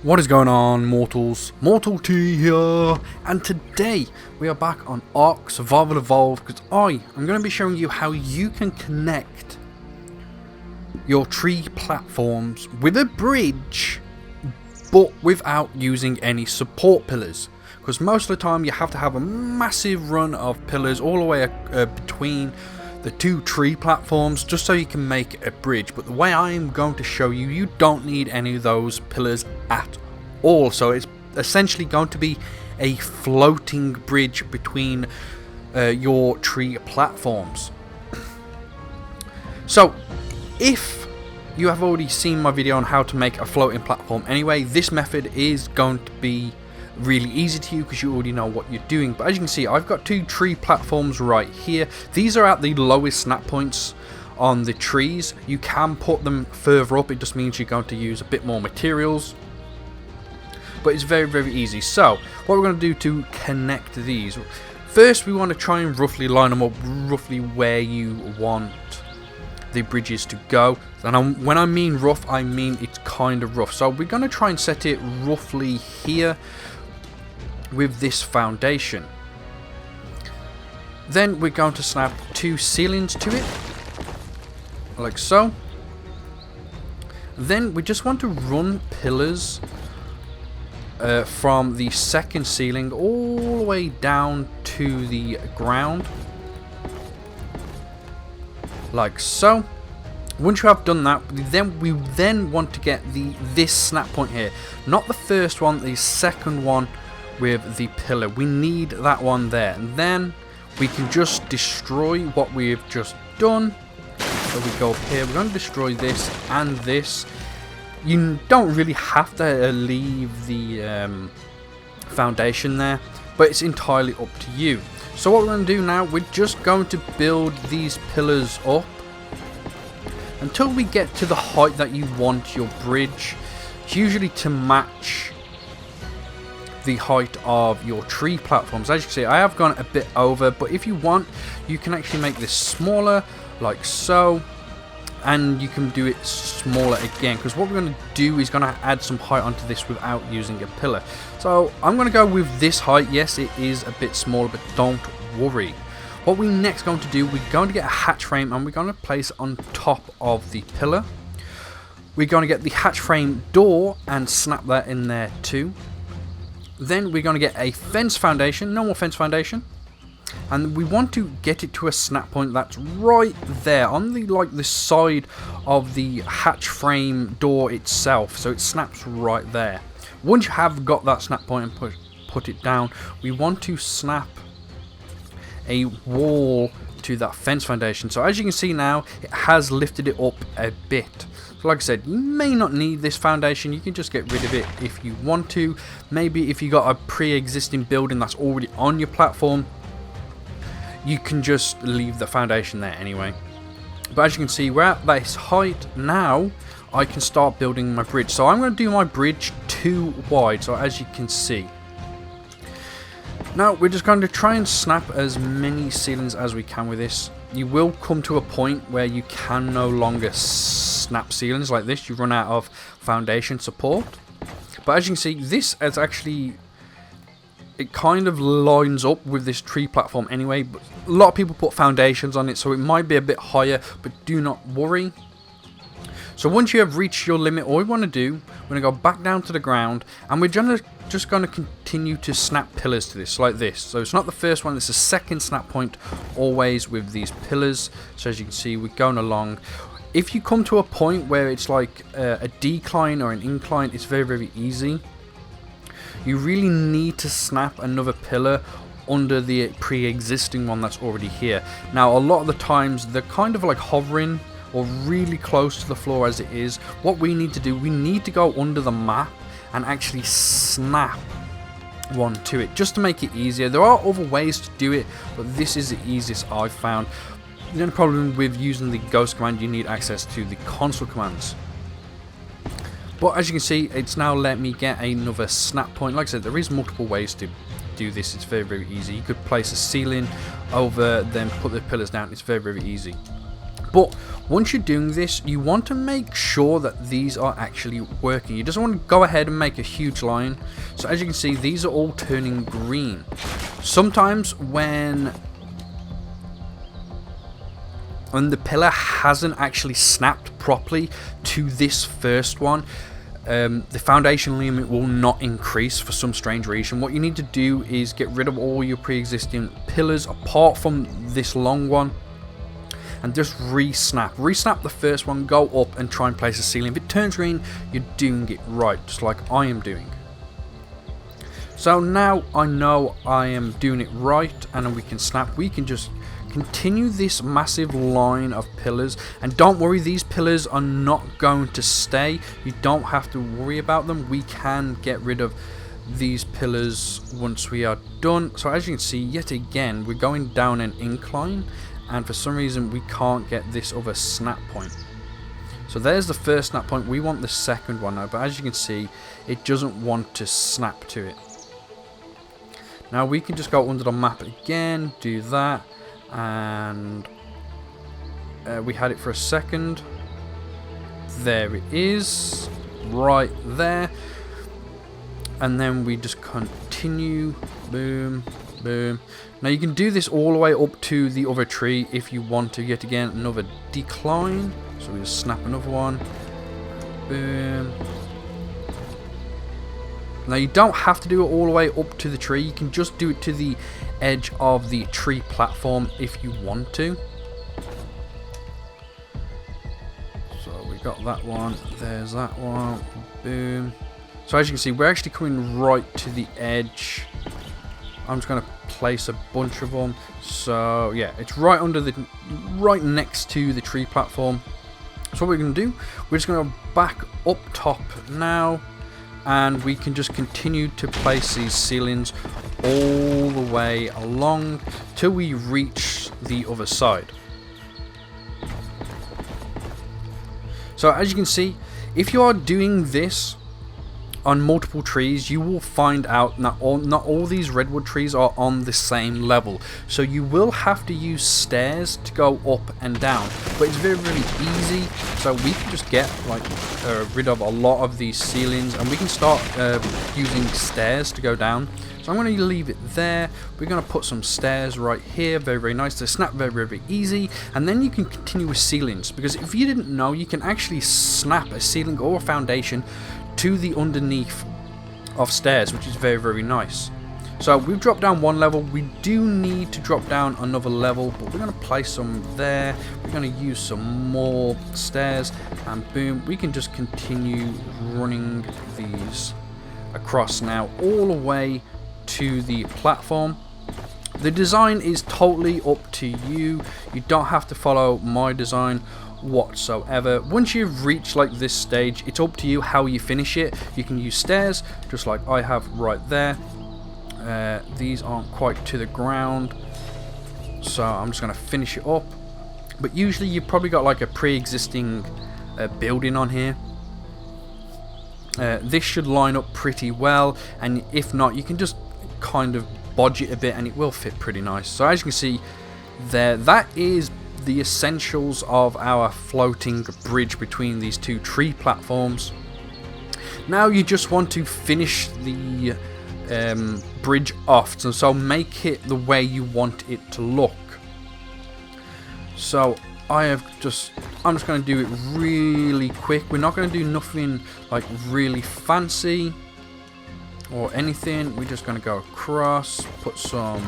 What is going on, mortals? Mortal T here, and today we are back on Ark Survival Evolved because I am going to be showing you how you can connect your tree platforms with a bridge, but without using any support pillars. Because most of the time you have to have a massive run of pillars all the way between the two tree platforms just so you can make a bridge. But the way I am going to show you, you don't need any of those pillars at all. So it's essentially going to be a floating bridge between your tree platforms. So if you have already seen my video on how to make a floating platform anyway, this method is going to be really easy to you because you already know what you're doing. But as you can see, I've got two tree platforms right here. These are at the lowest snap points on the trees. You can put them further up, it just means you're going to use a bit more materials, but it's very easy. So what we're going to do to connect these, first we want to try and roughly line them up roughly where you want the bridges to go. And when I mean rough, I mean it's kind of rough. So we're going to try and set it roughly here with this foundation. Then we're going to snap two ceilings to it, like so. Then we just want to run pillars from the second ceiling all the way down to the ground, like so. Once you have done that, we then want to get this snap point here, not the first one, the second one with the pillar. We need that one there, and then we can just destroy what we've just done. So we go up here, we're going to destroy this and this. You don't really have to leave the foundation there, but it's entirely up to you. So what we're going to do now, we're just going to build these pillars up until we get to the height that you want your bridge. It's usually to match the height of your tree platforms. As you can see, I have gone a bit over, but if you want, you can actually make this smaller, like so, and you can do it smaller again, because what we're going to do is going to add some height onto this without using a pillar. So I'm going to go with this height. Yes, it is a bit smaller, but don't worry. What we're next going to do, we're going to get a hatch frame and we're going to place it on top of the pillar. We're going to get the hatch frame door and snap that in there too. Then we're going to get a fence foundation, normal fence foundation, and we want to get it to a snap point that's right there on the side of the hatch frame door itself, so it snaps right there. Once you have got that snap point and put it down, we want to snap a wall to that fence foundation. So as you can see now, it has lifted it up a bit. So like I said, you may not need this foundation, you can just get rid of it if you want to. Maybe if you got a pre-existing building that's already on your platform, you can just leave the foundation there anyway. But as you can see, we're at this height now. I can start building my bridge. So I'm going to do my bridge too wide, so as you can see. Now we're just going to try and snap as many ceilings as we can with this. You will come to a point where you can no longer snap ceilings like this. You run out of foundation support. But as you can see, this is actually, it kind of lines up with this tree platform anyway. But a lot of people put foundations on it, so it might be a bit higher, but do not worry. So once you have reached your limit, all we want to do, we're going to go back down to the ground, and we're just going to continue to snap pillars to this, like this. So it's not the first one, it's the second snap point, always with these pillars. So as you can see, we're going along. If you come to a point where it's like a decline or an incline, it's very easy. You really need to snap another pillar under the pre-existing one that's already here. Now a lot of the times, they're kind of like hovering or really close to the floor as it is. What we need to do, we need to go under the map and actually snap one to it, just to make it easier. There are other ways to do it, but this is the easiest I've found. The only problem with using the ghost command, you need access to the console commands. But as you can see, it's now let me get another snap point. Like I said, there is multiple ways to do this. It's very easy. You could place a ceiling over, then put the pillars down. It's very easy. But once you're doing this, you want to make sure that these are actually working. You just want to go ahead and make a huge line. So as you can see, these are all turning green. Sometimes when the pillar hasn't actually snapped properly to this first one, the foundation limit will not increase for some strange reason. What you need to do is get rid of all your pre-existing pillars apart from this long one, and just re-snap the first one, go up and try and place a ceiling. If it turns green, you're doing it right, just like I am doing. So now I know I am doing it right, and we can snap. We can just continue this massive line of pillars, and don't worry, these pillars are not going to stay. You don't have to worry about them. We can get rid of these pillars once we are done. So as you can see, yet again, we're going down an incline, and for some reason we can't get this other snap point. So there's the first snap point. We want the second one now, but as you can see, it doesn't want to snap to it. Now we can just go under the map again, do that, and we had it for a second. There it is, right there. And then we just continue, boom, boom. Now you can do this all the way up to the other tree if you want to. Yet again, another decline. So we just snap another one, boom. Now you don't have to do it all the way up to the tree. You can just do it to the edge of the tree platform if you want to. So we got that one, there's that one, boom. So as you can see, we're actually coming right to the edge. I'm just going to place a bunch of them. So yeah, it's right next to the tree platform. So what we're going to do, we're just going to back up top now, and we can just continue to place these ceilings all the way along till we reach the other side. So as you can see, if you are doing this on multiple trees, you will find out that not all these redwood trees are on the same level, so you will have to use stairs to go up and down, but it's very easy. So we can just get rid of a lot of these ceilings, and we can start using stairs to go down. So I'm going to leave it there. We're going to put some stairs right here, very nice. They snap very easy, and then you can continue with ceilings, because if you didn't know, you can actually snap a ceiling or a foundation to the underneath of stairs, which is very nice. So we've dropped down one level. We do need to drop down another level, but we're going to place some there. We're going to use some more stairs, and boom, we can just continue running these across now all the way to the platform. The design is totally up to you. You don't have to follow my design whatsoever. Once you've reached like this stage, it's up to you how you finish it. You can use stairs just like I have right there. These aren't quite to the ground, so I'm just going to finish it up. But usually you've probably got like a pre-existing building on here. This should line up pretty well, and if not, you can just kind of bodge it a bit and it will fit pretty nice. So as you can see there, that is the essentials of our floating bridge between these two tree platforms. Now you just want to finish the bridge off, so make it the way you want it to look. So I'm just going to do it really quick. We're not going to do nothing like really fancy or anything. We're just going to go across, put some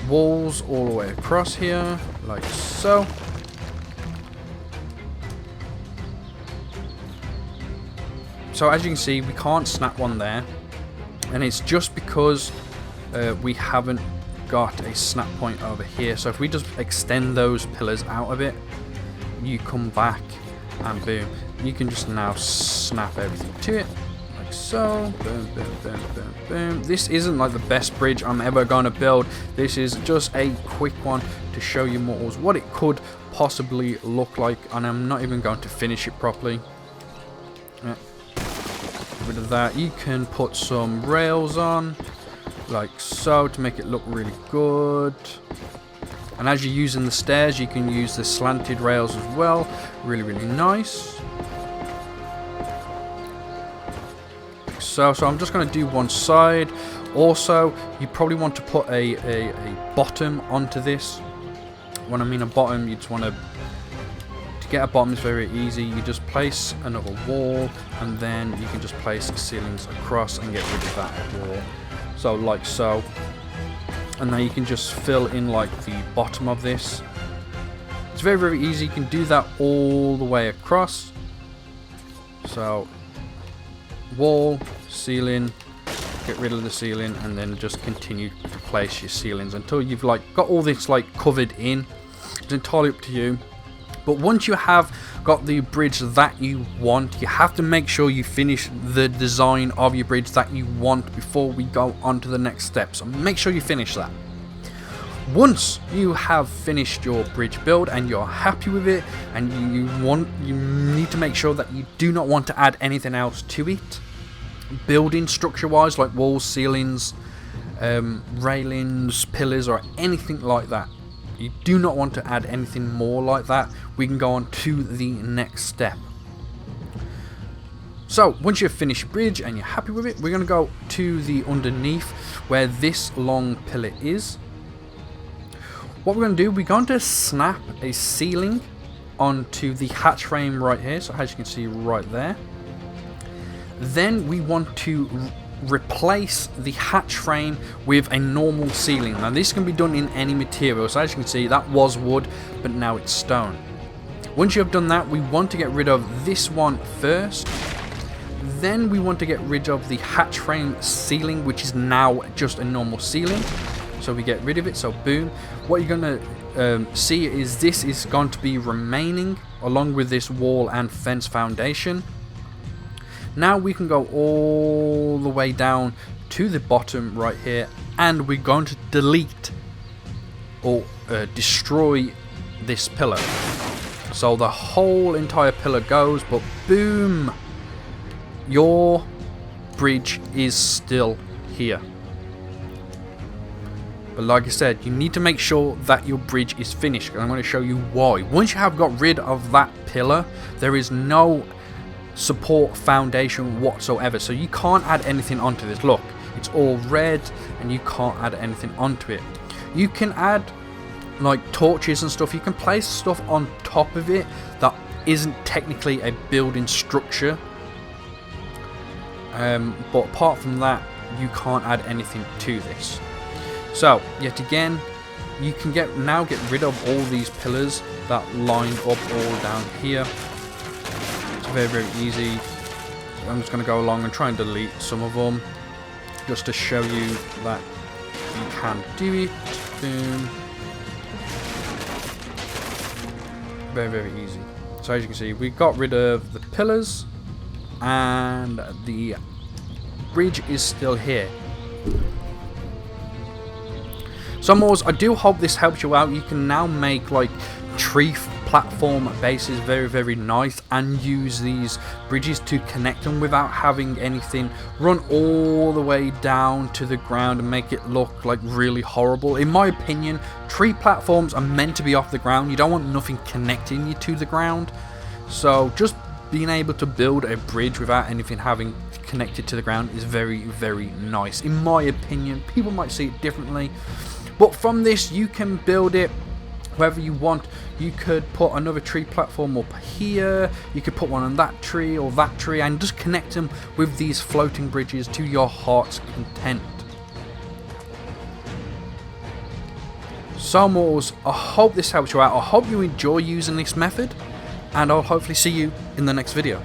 walls all the way across here, like so. So as you can see, we can't snap one there, and it's just because we haven't got a snap point over here. So if we just extend those pillars out a bit, you come back and boom, you can just now snap everything to it. So, boom, boom, boom, boom, boom. This isn't like the best bridge I'm ever going to build. This is just a quick one to show you mortals what it could possibly look like, and I'm not even going to finish it properly. Yeah. Get rid of that. You can put some rails on, like so, to make it look really good. And as you're using the stairs, you can use the slanted rails as well. Really, really nice. So I'm just going to do one side. Also, you probably want to put a bottom onto this. When I mean a bottom, you just want to get a bottom is very easy. You just place another wall, and then you can just place ceilings across and get rid of that wall. So like so. And now you can just fill in like the bottom of this. It's very, very easy. You can do that all the way across. So wall, ceiling, get rid of the ceiling, and then just continue to place your ceilings until you've like got all this like covered in. It's entirely up to you. But once you have got the bridge that you want, you have to make sure you finish the design of your bridge that you want before we go on to the next step. So make sure you finish that. Once you have finished your bridge build and you're happy with it, and you need to make sure that you do not want to add anything else to it, building structure wise, like walls, ceilings, railings, pillars, or anything like that. You do not want to add anything more like that. We can go on to the next step. So once you've finished your bridge and you're happy with it, we're going to go to the underneath where this long pillar is. What we're going to do, we're going to snap a ceiling onto the hatch frame right here. So as you can see right there. Then we want to replace the hatch frame with a normal ceiling. Now this can be done in any material. So as you can see, that was wood, but now it's stone. Once you have done that, we want to get rid of this one first. Then we want to get rid of the hatch frame ceiling, which is now just a normal ceiling. So we get rid of it. So boom. What you're going to see is this is going to be remaining along with this wall and fence foundation. Now we can go all the way down to the bottom right here, and we're going to delete or destroy this pillar. So the whole entire pillar goes, but boom, your bridge is still here. But like I said, you need to make sure that your bridge is finished, and I'm going to show you why. Once you have got rid of that pillar, there is no support foundation whatsoever, so you can't add anything onto this. Look, it's all red and you can't add anything onto it. You can add like torches and stuff, you can place stuff on top of it that isn't technically a building structure, but apart from that you can't add anything to this. So yet again, you can get rid of all these pillars that line up all down here. Very, very easy. I'm just going to go along and try and delete some of them just to show you that you can do it. Boom. Very, very easy. So as you can see, we got rid of the pillars and the bridge is still here. So Moors, I do hope this helps you out. You can now make like tree platform bases very, very nice and use these bridges to connect them without having anything run all the way down to the ground and make it look like really horrible. In my opinion, tree platforms are meant to be off the ground. You don't want nothing connecting you to the ground. So just being able to build a bridge without anything having connected to the ground is very, very nice. In my opinion, people might see it differently, but from this you can build it wherever you want. You could put another tree platform up here, you could put one on that tree or that tree, and just connect them with these floating bridges to your heart's content. So Moors, I hope this helps you out. I hope you enjoy using this method, and I'll hopefully see you in the next video.